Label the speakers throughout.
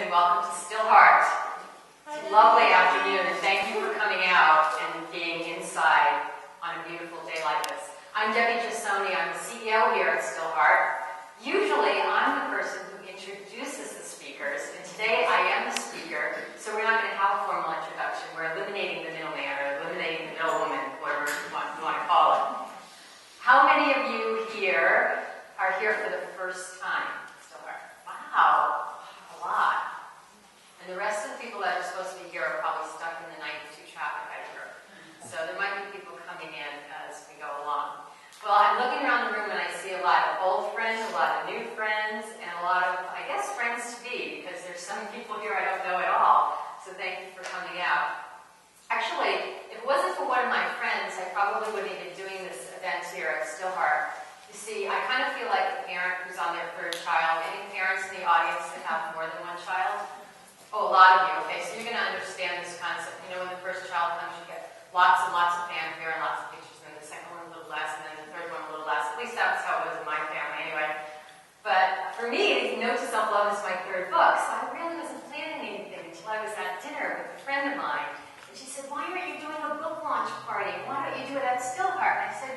Speaker 1: afternoon, and welcome to Still Heart. It's a lovely afternoon, and thank you for coming out and being inside on a beautiful day like this. I'm Debbie Gisonni. I'm the CEO here at Still Heart. Usually, I'm the person who introduces the speakers, and today I am the speaker, so we're not going to have a formal introduction. We're eliminating the middleman, or eliminating the middlewoman, whatever you want to call it. How many of you here are here for the first time? Still Heart. Wow, a lot. And the rest of the people that are supposed to be here are probably stuck in the 92 traffic, I hear. So there might be people coming in as we go along. Well, I'm looking around the room and I see a lot of old friends, a lot of new friends, and a lot of, I guess, friends to be, because there's some people here I don't know at all. So thank you for coming out. Actually, if it wasn't for one of my friends, I probably wouldn't have been doing this event here at Still Heart. You see, I kind of feel like a parent who's on their third child. Any parents in the audience that have more than one child? Oh, a lot of you. Okay, so you're going to understand this concept. You know, when the first child comes, you get lots and lots of fanfare and lots of pictures, and then the second one a little less, and then the third one a little less. At least that's how it was in my family anyway. But for me, Note to Self-Love is my third book, so I really wasn't planning anything until I was at dinner with a friend of mine. And she said, "Why aren't you doing a book launch party? Why don't you do it at Still Heart?" And I said,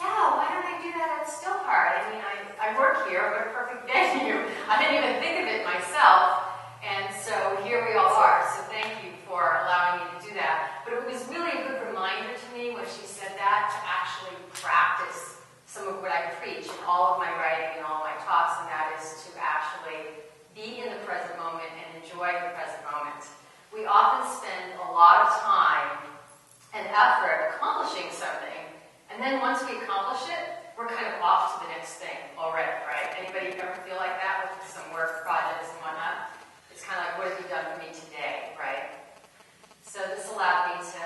Speaker 1: "Yeah, why don't I do that at Still Heart? I mean, I work here, what a perfect venue." I didn't even think of it myself. And so here we all are. So thank you for allowing me to do that. But it was really a good reminder to me when she said that to actually practice some of what I preach in all of my writing and all of my talks, and that is to actually be in the present moment and enjoy the present moment. We often spend a lot of time and effort accomplishing something, and then once we accomplish it, we're kind of off to the next thing already, right? Anybody ever feel like that with some work projects and whatnot? It's kind of like, what have you done for me today, right? So this allowed me to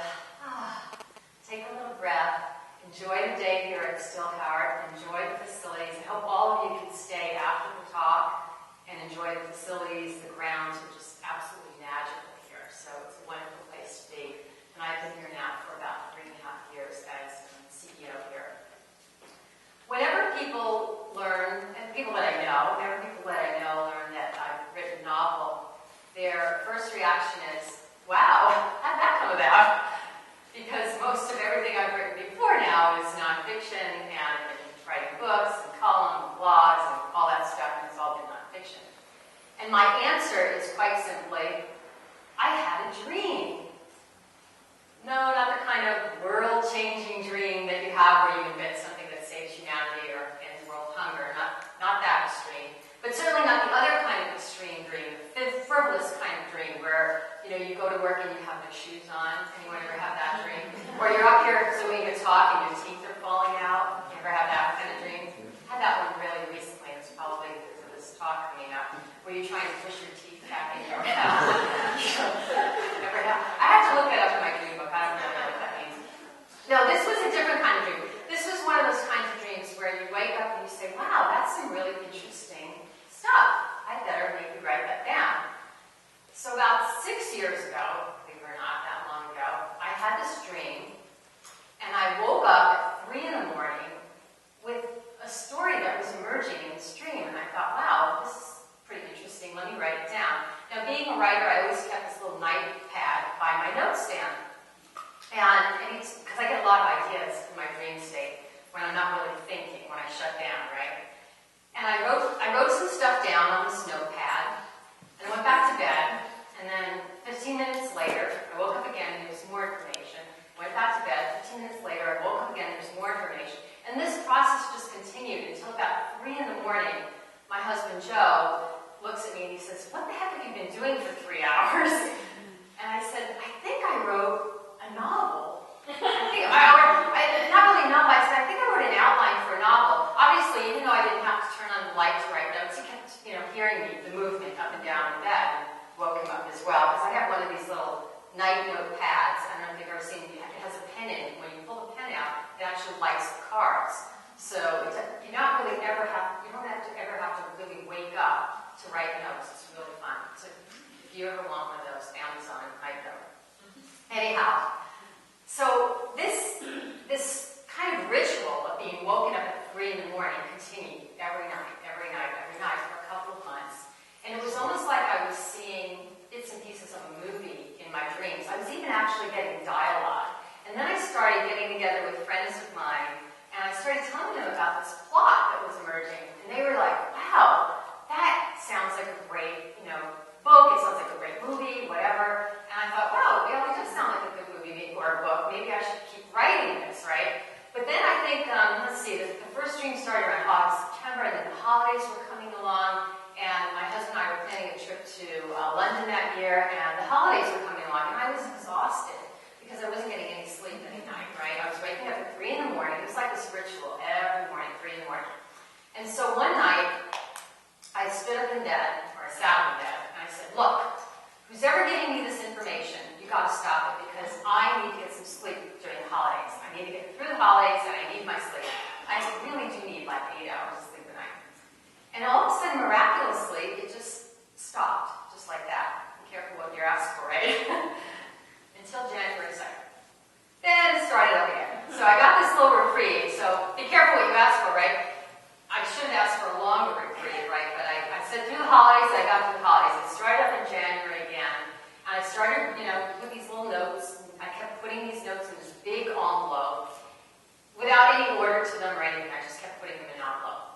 Speaker 1: take a little breath, enjoy the day here at Still Heart, enjoy the facilities. I hope all of you can stay after the talk and enjoy the facilities. The grounds are just absolutely magical here, so it's a wonderful place to be. And I've been here now for about 3.5 years as CEO here. Whenever people learn, and people that I know, learn that I've written a novel, their first reaction is, "Wow, how'd that come about?" Because most of everything I've written before now is nonfiction, and I've been writing books and columns and blogs and all that stuff, and it's all been nonfiction. And my answer is quite simply, I had a dream. No, not the kind of world-changing dream that you have where you invent something that saves humanity or ends world hunger. Not that extreme. But certainly not the other kind of extreme dream, the frivolous kind of dream where, you go to work and you have no shoes on. Anyone ever have that dream? Or you're up here doing a talk and your teeth are falling out. You ever have that kind of dream? I had that one really recently. It's probably because of this talk coming up, where you're trying to push your teeth back in your mouth. Never have. I had to look that up in my dream book. I don't really know what that means. No, this was a different kind of dream. This was one of those kinds of dreams where you wake up and you say, "Wow, that's some really interesting stuff. I better maybe write that down." So about 6 years ago, believe it or not, that long ago, I had this dream, and I woke up at 3 in the morning with a story that was emerging in this dream, and I thought, wow, this is pretty interesting. Let me write it down. Now, being a writer, I always kept this little notepad by my notstand. And it's because I get a lot of ideas in my dream state when I'm not really thinking, when I shut down, right? And I wrote some stuff down on this notepad, and I went back to bed, and then 15 minutes later, I woke up again, and there was more information. Went back to bed, 15 minutes later, I woke up again, and there's more information. And this process just continued until about 3 in the morning. My husband, Joe, looks at me and he says, "What the heck have you been doing for 3 hours?" And I said, "I think I wrote a novel." Not really a novel, I said, "I think I wrote an outline for a novel." Obviously, even though I didn't have to turn on the light to write notes, he kept, hearing me, the movement up and down in bed, and woke him up as well. Because I have one of these little night notepads. I don't know if you've ever seen it. It has a pen in it. When you pull the pen out, it actually lights the cards. So you don't have to ever have to really wake up to write notes. It's really fun. So if you ever want one of those, Amazon, night note. Anyhow, so this kind of ritual of being woken up at 3 in the morning continued every night for a couple of months. And it was almost like I was seeing to London that year, and the holidays were coming along, and I was exhausted because I wasn't getting any sleep any night, right? I was waking up at 3 in the morning. It was like this ritual every morning, 3 in the morning. And so one night, I stood up in bed, or I sat up in bed, and I said, look, who's ever giving me this information, you got to stop it because I need to get some sleep during the holidays. I need to get through the holidays, and I need my sleep. I really do need like 8 hours of sleep a night. And all of a sudden, miraculously, it just stopped, just like that. Be careful what you're asked for, right? Until January 2nd. Then it started up again. So I got this little reprieve. So be careful what you ask for, right? I shouldn't ask for a longer reprieve, right? But I said through the holidays, I got through the holidays. It started up in January again. And I started, with these little notes. I kept putting these notes in this big envelope without any order to them or anything. I just kept putting them in an envelope.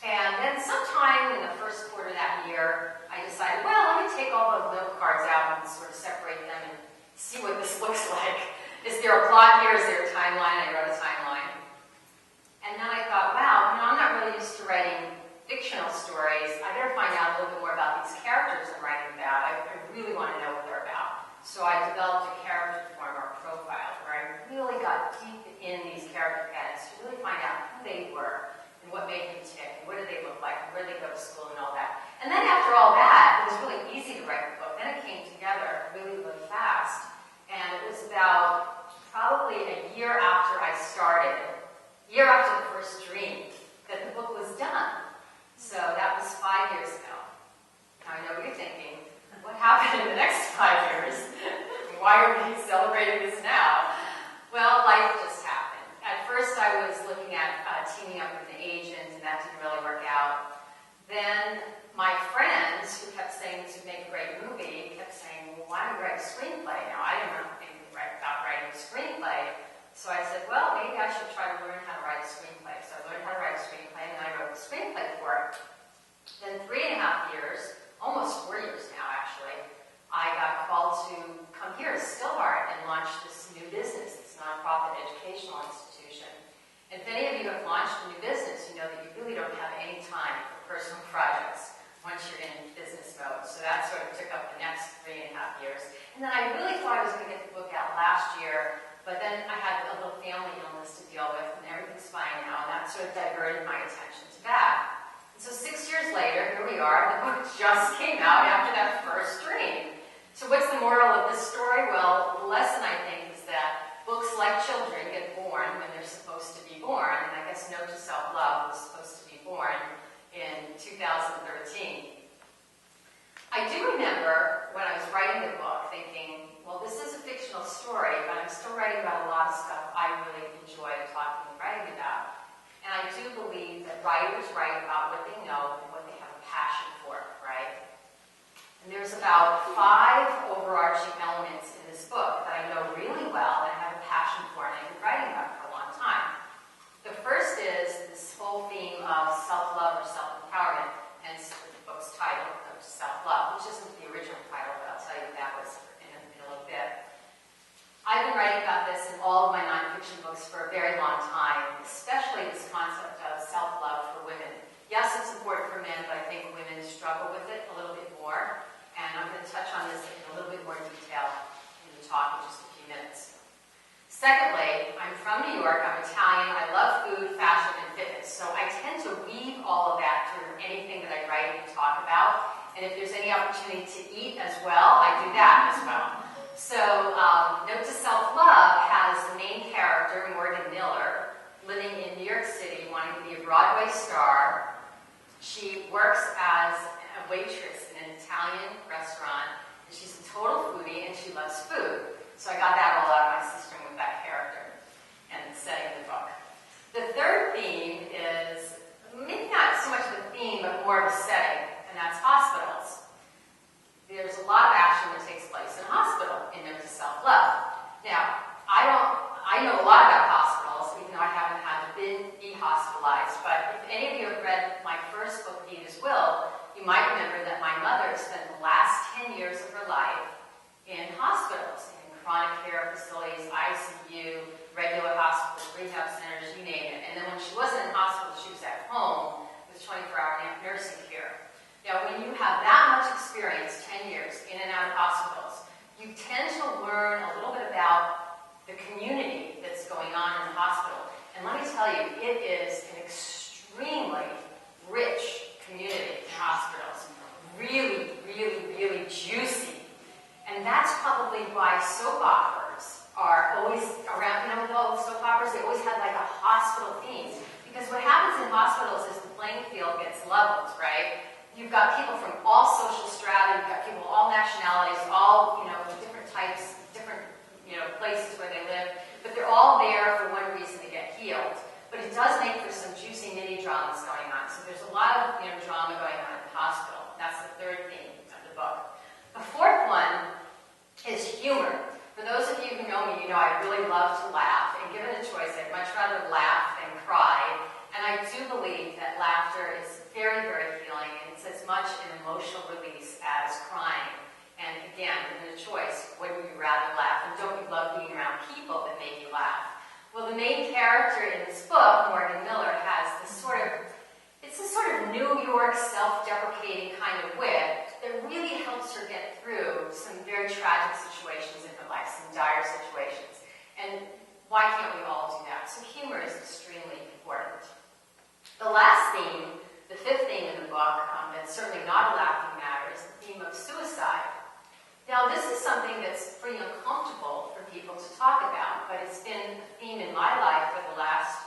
Speaker 1: And then sometime in the first quarter of that year, I decided, well, let me take all the note cards out and sort of separate them and see what this looks like. Is there a plot here? Is there a timeline? I wrote a timeline. And then I thought, wow, I'm not really used to writing fictional stories. I better find out a little bit more about these characters I'm writing about. I really want to know what they're about. So I developed a character form or profile where I really got deep in these character heads to really find out who they were and what made them tick and what did they look like and where they go to school and all that. And then after all that, it was really easy to write the book. Then it came together really, really fast. And it was about probably a year after I started, year after the first dream, that the book was done. So that was 5 years ago. Now I know what you're thinking. What happened in the next 5 years? Why are we celebrating this now? Well, life just happened. At first I was looking at teaming up with an agent, and that didn't really work out. Then my friends, who kept saying to make a great movie, kept saying, well, why don't you write a screenplay? Now, I didn't know anything about writing a screenplay. So I said, well, maybe I should try to learn how to write a screenplay. So I learned how to write a screenplay, and then I wrote the screenplay for it. Then 3.5 years, almost 4 years now, actually, I got called to come here to Stillheart and launch this new business, this nonprofit educational institution. And if any of you have launched a new business, you know that you really don't have any time for personal projects once you're in business mode. So that sort of took up the next 3.5 years. And then I really thought I was going to get the book out last year, but then I had a little family illness to deal with, and everything's fine now, and that sort of diverted my attention to that. And so 6 years later, here we are, the book just came out after that first dream. So what's the moral of this story? Well, the lesson, I think, is that books like children get born when they're supposed to be born, and I guess Note to Self-Love was supposed to be born in 2013. I do remember when I was writing the book thinking, well, this is a fictional story, but I'm still writing about a lot of stuff I really enjoy talking and writing about. And I do believe that writers write about what they know and what they have a passion for, right? And there's about 5 overarching elements in this book that I know really well and I have a passion for and I've been writing about for a long time. The first is this whole theme of self-love or self-empowerment, hence the book's title, Self-Love, which isn't the original title, but I'll tell you what that was in a little bit. I've been writing about this in all of my nonfiction books for a very long time, especially this concept of self-love for women. Yes, it's important for men, but I think women struggle with it a little bit more, and I'm going to touch on this in a little bit more detail in the talk in just a few minutes. Secondly, I'm from New York, I'm Italian, I love food, fashion, and fitness, so I tend to weave all of that through anything that I write and talk about, and if there's any opportunity to eat as well, I do that as well. So, Note to Self-Love has the main character, Morgan Miller, living in New York City, wanting to be a Broadway star. She works as a waitress in an Italian restaurant, and she's a total foodie, and she loves food. So I got that all out of my system with that character and setting the book. The third theme is, maybe not so much of a theme, but more of a setting, and that's hospitals. There's a lot of action that takes place in a hospital in Note to Self-Love. Now, I know a lot about hospitals, even though I haven't had to be hospitalized, but if any of you have read my first book, Vita's Will, you might remember that my mother spent the last 10 years of her life in hospitals, in chronic care facilities, ICU, regular hospitals, rehab centers, you name it. And then when she wasn't in hospital, she was at home with 24-hour nursing care. Now, when you have that much experience experience 10 years in and out of hospitals, you tend to learn a little bit about the community that's going on in the hospital. And let me tell you, it is an extremely rich community in hospitals. Really, really, really juicy. And that's probably why soap operas are always around, you know, with all the soap operas, they always have like a hospital theme. Because what happens in hospitals is the playing field gets leveled, right? You've got people from all social strata, you've got people of all nationalities, all, you know, different types, different, you know, places where they live, but they're all there for one reason, to get healed. But it does make for some juicy nitty dramas going on. So there's a lot of, you know, drama going on at the hospital. That's the third theme of the book. The fourth one is humor. For those of you who know me, you know I really love to laugh, and given a choice, I'd much rather laugh than cry. And I do believe that laughter is very, very healing, and it's as much an emotional release as crying. And again, given a choice, would you rather laugh? And don't you love being around people that make you laugh? Well, the main character in this book, Morgan Miller, has this sort of, it's a sort of New York self-deprecating kind of wit that really helps her get through some very tragic situations in her life, some dire situations. And why can't we all do that? So humor is extremely important. The last theme, the fifth theme in the book, that's certainly not a laughing matter, is the theme of suicide. Now, this is something that's pretty uncomfortable for people to talk about, but it's been a theme in my life for the last,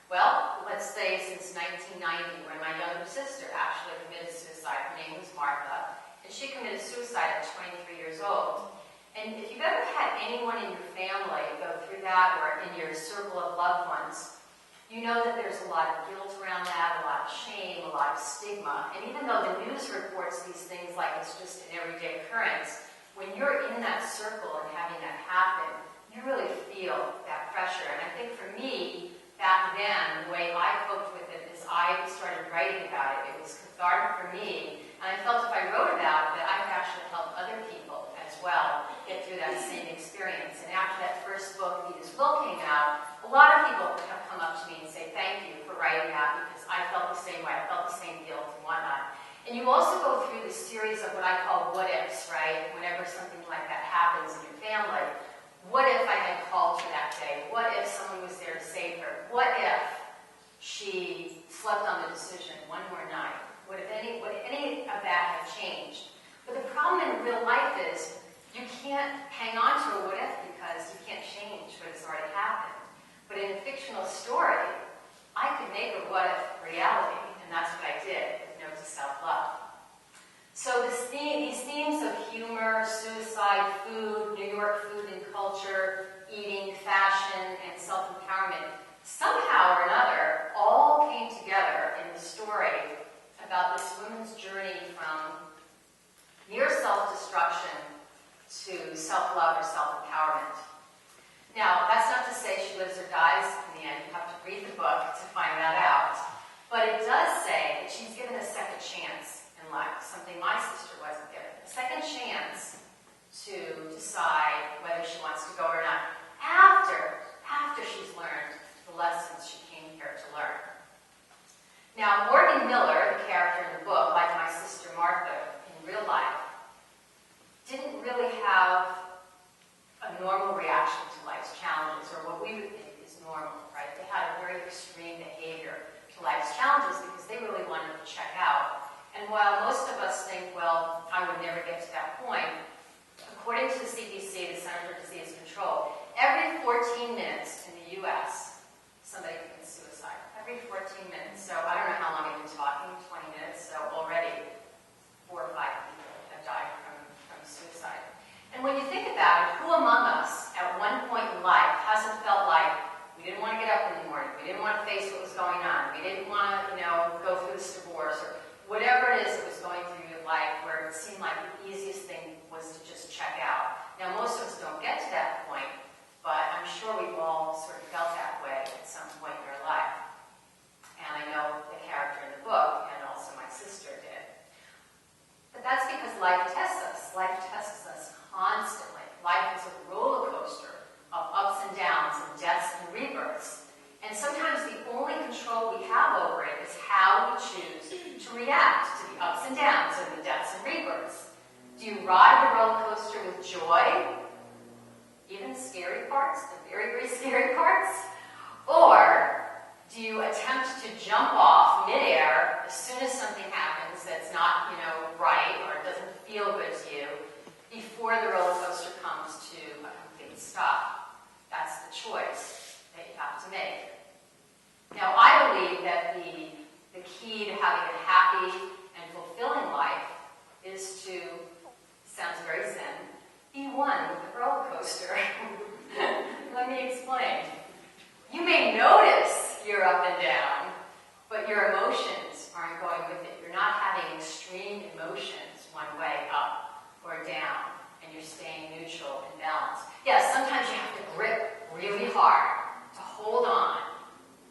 Speaker 1: well, let's say since 1990, when my younger sister actually committed suicide. Her name was Martha, and she committed suicide at 23 years old. And if you've ever had anyone in your family go through that, or in your circle of loved ones, you know that there's a lot of guilt around that, a lot of shame, a lot of stigma. And even though the news reports these things like it's just an everyday occurrence, when you're in that circle and having that happen, you really feel that pressure. And I think for me, back then, the way I coped with it is I started writing about it. It was cathartic for me. And I felt if I wrote about it, that I could actually help other people as well get through that same experience. And after that first book, Vita's Will, came out, a lot of people have come up to me and say, thank you for writing that, because I felt the same way. I felt the same guilt and whatnot. And you also go through this series of what I call what-ifs, right? Whenever something like that happens in your family, what if I had called her that day? What if someone was there to save her? What if she slept on the decision one more night? Would any of that have changed? But the problem in real life is you can't hang on to a what if because you can't change what has already happened. But in a fictional story, I could make a what if reality, and that's what I did with Note to Self-Love. So these themes of humor, suicide, food, New York food and culture, eating, fashion, and self-empowerment, somehow or another, all came together in the story about this woman's journey from near self-destruction to self-love or self-empowerment. Now, that's not to say she lives or dies in the end. You have to read the book to find that out. But it does say that she's given a second chance in life, something my sister wasn't given. A second chance to decide whether she wants to go or not after she's learned the lessons she came here to learn. Now, Morgan Miller, the character in the book, like my sister Martha in real life, didn't really have a normal reaction to life's challenges, or what we would think is normal, right? They had a very extreme behavior to life's challenges because they really wanted to check out. And while most of us think, well, I would never get to that point, according to the CDC, the Center for Disease Control, every 14 minutes in the U.S., somebody commits suicide. Every 14 minutes. So I don't know how long I've been talking, 20 minutes, so already 4 or 5 people have died from suicide. And when you think about it, who among us at one point in life hasn't felt like we didn't want to get up in the morning, we didn't want to face what was going on, we didn't want to, go through this divorce, or whatever it is that was going through your life where it seemed like the easiest thing was to just check out. Now, most of us don't get to that point, but I'm sure we've all sort of felt that way at some point in our life. And I know the character in the book, and also my sister did. But that's because life tests us. Life tests us constantly. Life is a roller coaster of ups and downs and deaths and rebirths. And sometimes the only control we have over it is how we choose to react to the ups and downs and the deaths and rebirths. Do you ride the roller coaster with joy, even scary parts, the very, very scary parts? Or do you attempt to jump off midair as soon as something happens that's not, right, or it doesn't feel good to you, before the roller coaster comes to a complete stop? That's the choice that you have to make. Now, I believe that the key to having a happy and fulfilling life is to, sounds very zen, be one with the roller coaster. Let me explain. You may notice you're up and down, but your emotions aren't going with it. You're not having extreme emotions one way up or down, and you're staying neutral and balanced. Yes, sometimes you have to grip really hard to hold on,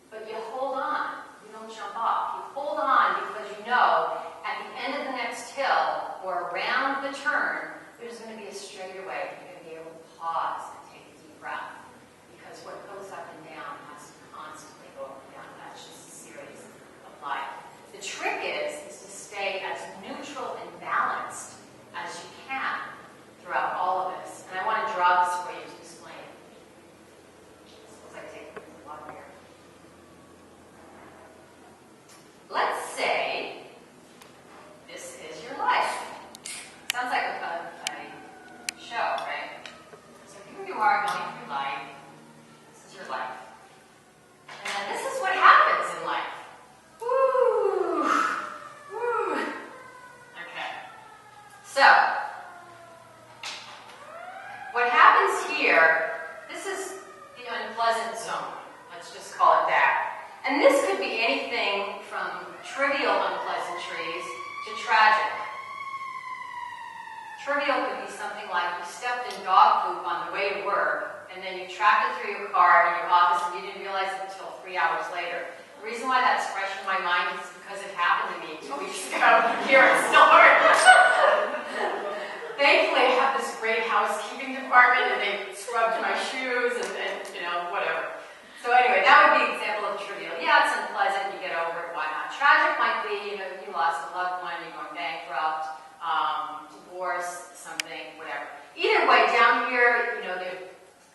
Speaker 1: but you hold on. You don't jump off. You hold on because you know at the end of the next hill or around the turn, there's going to be a straighter way. You're going to be able to pause and take a deep breath, because what goes up and down has to constantly go up and down. That's just a series of life. The trick is to stay as neutral and balanced as you can throughout all of this. And I want to draw this for you to explain. Suppose I take a lot here. Let's say this is your life. Sounds like a show, right? So here you are going through life. This is your life. And this is what happens in life. Woo! Woo! Okay. So, what happens here, this is the unpleasant zone. Let's just call it that. And this could be anything from trivial unpleasantries to tragic. Trivial could be something like you stepped in dog poop on the way to work, and then you tracked it through your car in your office, and you didn't realize it until 3 hours later. The reason why that's fresh in my mind is because it happened to me 2 weeks ago here at Stillhart. Thankfully, I have this great housekeeping department, and they scrubbed my shoes and whatever. So anyway, that would be an example of trivial. Yeah, it's unpleasant, you get over it, why not? Tragic might be, you lost a loved one, you're going bankrupt, divorce, something, whatever. Either way, down here,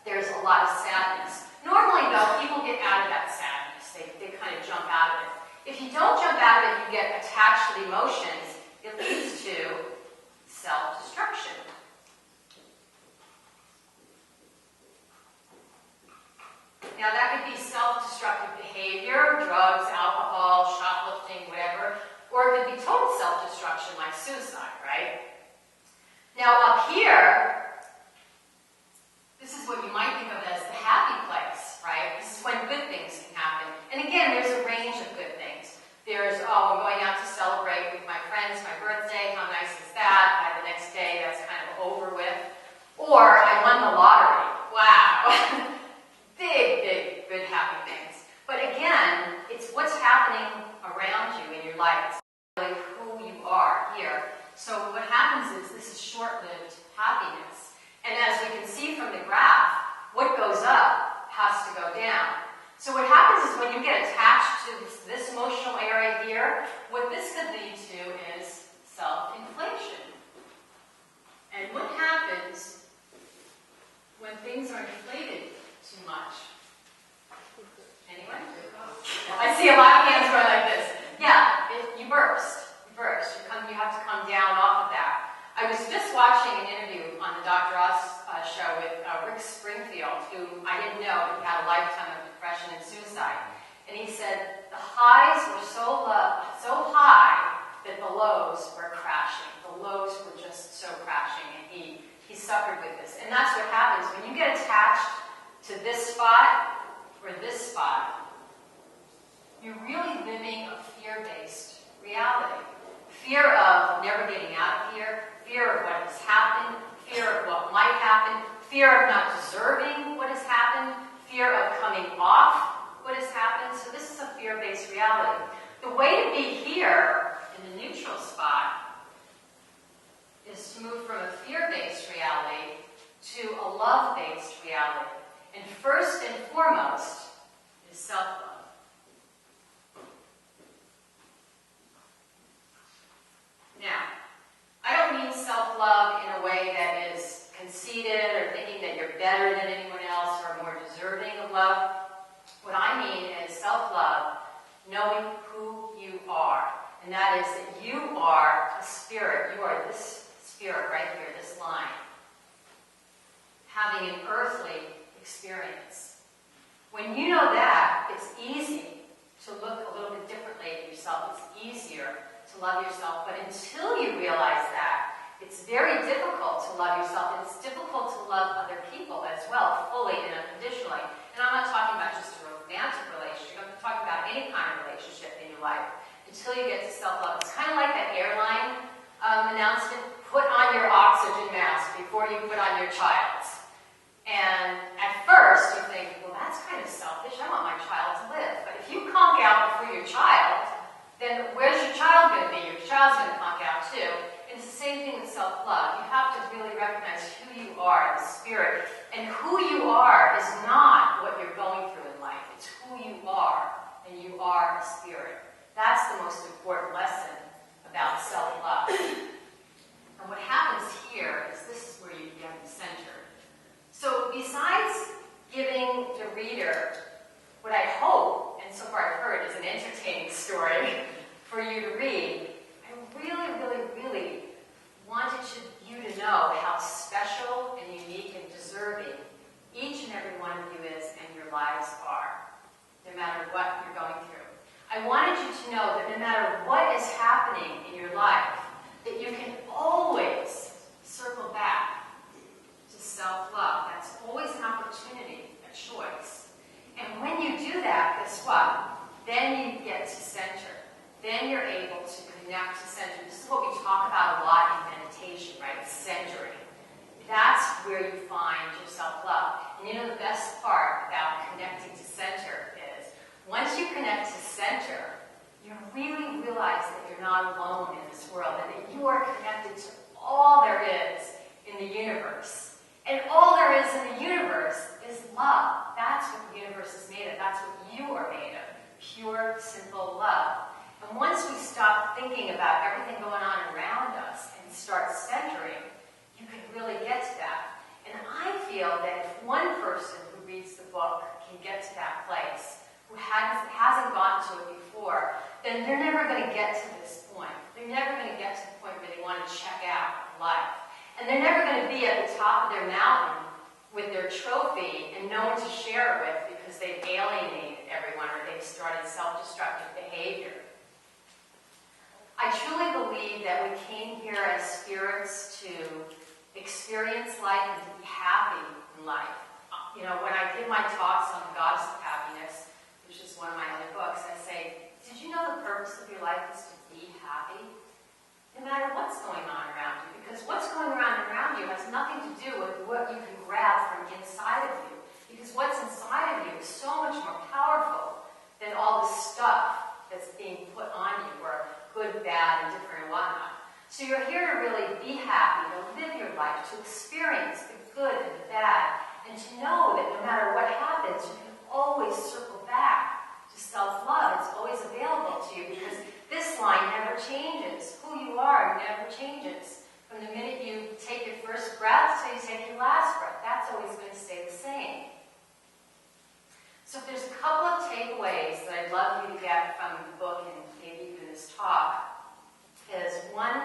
Speaker 1: there's a lot of sadness. Normally, though, people get out of that sadness. They kind of jump out of it. If you don't jump out of it, you get attached to the emotions, it leads to self-destruction. Now, that could be self-destructive behavior, drugs, alcohol, shoplifting, whatever, or it could be total self-destruction like suicide, right? Now, up here, this is what you might think of as the happy place, right? This is when good things can happen. And again, there's a range of good things. There's, I'm going out to celebrate with my friends, my birthday, how nice is that? By the next day, that's kind of over with. Or, I won the lottery. Wow. Big, big, good, happy things. But again, it's what's happening around you in your life. It's really who you are here. So what happens is this is short-lived happiness. And as we can see from the graph, what goes up has to go down. So what happens is when you get attached to this emotional area here, what this could lead to is self-inflation. And what happens when things are inflated too much? Anyone? I see a lot of hands going like this. Yeah, you burst. You burst. You have to come down off of that. I was just watching an interview on the Dr. Oz show with Rick Springfield, who I didn't know he had a lifetime of depression and suicide. And he said the highs were so high that the lows were crashing. The lows were just so crashing, and he suffered with this. And that's what happens when you get attached to this spot or this spot. You're really living a fear-based reality. Fear of never getting out of here, fear of what has happened, fear of what might happen, fear of not deserving what has happened, fear of coming off what has happened. So this is a fear-based reality. The way to be here in the neutral spot is to move from a fear-based reality to a love-based reality. And first and foremost is self-love. word, this spirit right here, this line, having an earthly experience. When you know that, it's easy to look a little bit differently at yourself. It's easier to love yourself. But until you realize that, it's very difficult to love yourself, and it's difficult to love other people as well, fully and unconditionally. And I'm not talking about just a romantic relationship. I'm talking about any kind of relationship in your life. Until you get to self-love. It's kind of like that airline announcement, put on your oxygen mask before you put on your child's. And at first you think, well, that's kind of selfish. I want my child to live. But if you conk out before your child, then where's your child going to be? Your child's going to conk out too. And it's the same thing with self-love. You have to really recognize who you are, the spirit. And who you are is not what you're going through in life. It's who you are, and you are a spirit. That's the most important lesson about self-love. And what happens here is this is where you get centered. So besides giving the reader what I hope, and so far I've heard, is an entertaining story for you to read, I really, really, really wanted you to know how special and unique and deserving each and every one of you is and your lives are, no matter what you're going through. I wanted you to know that no matter what is happening in your life, that you can always circle back to self-love. That's always an opportunity, a choice. And when you do that, guess what? Then you get to center. Then you're able to connect to center. This is what we talk about a lot in meditation, right? Centering. That's where you find your self-love. And you know the best part about connecting to center is, once you connect to center, you really realize that you're not alone in this world, and that you are connected to all there is in the universe. And all there is in the universe is love. That's what the universe is made of. That's what you are made of. Pure, simple love. And once we stop thinking about everything going on around us and start centering, you can really get to that. And I feel that if one person who reads the book can get to that place, who hasn't gotten to it before, then they're never going to get to this point. They're never going to get to the point where they want to check out life. And they're never going to be at the top of their mountain with their trophy and no one to share it with because they've alienated everyone or they've started self-destructive behavior. I truly believe that we came here as spirits to experience life and to be happy in life. You know, when I give my talks on the goddess of happiness, which is one of my other books, I say, did you know the purpose of your life is to be happy? No matter what's going on around you. Because what's going on around you has nothing to do with what you can grab from inside of you. Because what's inside of you is so much more powerful than all the stuff that's being put on you, or good, bad, and different, and whatnot. So you're here to really be happy, to live your life, to experience the good and the bad, and to know that no matter what happens, you can always circle back to self-love. It's always available to you because this line never changes. Who you are never changes. From the minute you take your first breath till you take your last breath, that's always going to stay the same. So if there's a couple of takeaways that I'd love you to get from the book and maybe even this talk, is one,